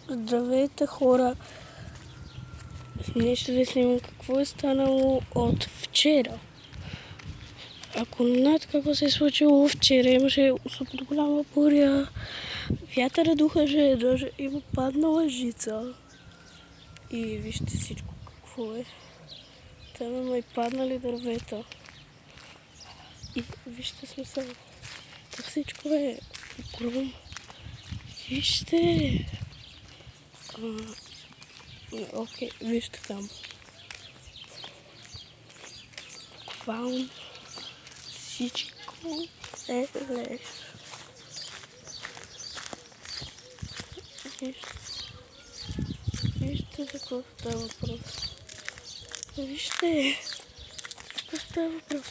Здравейте, хора! Днес ще ви снимам какво е станало от вчера. Ако не знаете какво се е случило вчера, имаше супер голяма буря. Вятъра духаше, даже има паднала жица. И вижте всичко какво е. Там има и паднали дървета. И вижте смисъл. Всичко е огромно. Вижте! Окей, вижте там. Буквално всичко е леш. Вижте за какво става въпрос. Вижте какво става въпрос.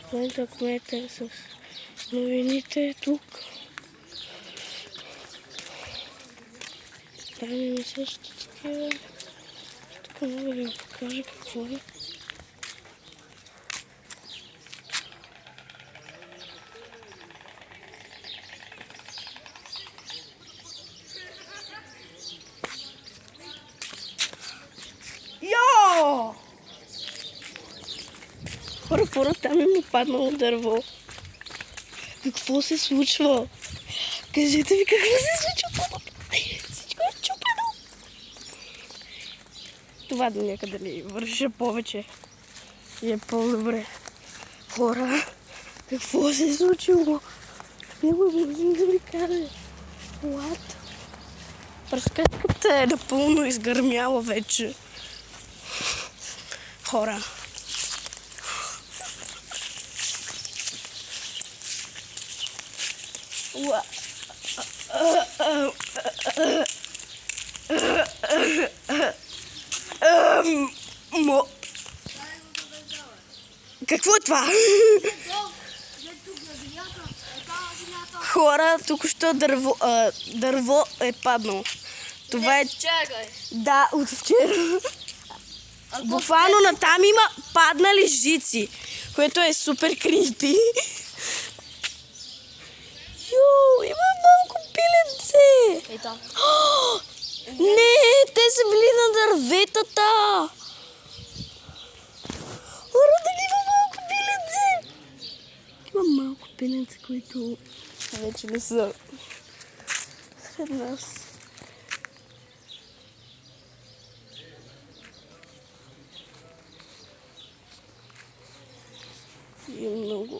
В момента кмета с новините тук. Там има също такива. Тук мога да ви покажа какво е. Йо! Хора, там има паднало дърво. Какво се случва? Кажете ми какво се случва? Всичко е чупено. Това до някъде ли върша повече. И е по-добре. Хора, какво се е случило? Не можем да ви кажа. What? Разказката е напълно изгърмяла вече. Хора. Какво е това? Хора, току-що дърво е паднало. Това е... Да, от вчера. Буквално натам има паднали жици, което е супер крипи. Има малко пиленце. Ей там. Не, те са били на дърветата. Хора, дали има малко пиленце? Има малко пиленце, които вече не са сред нас. И много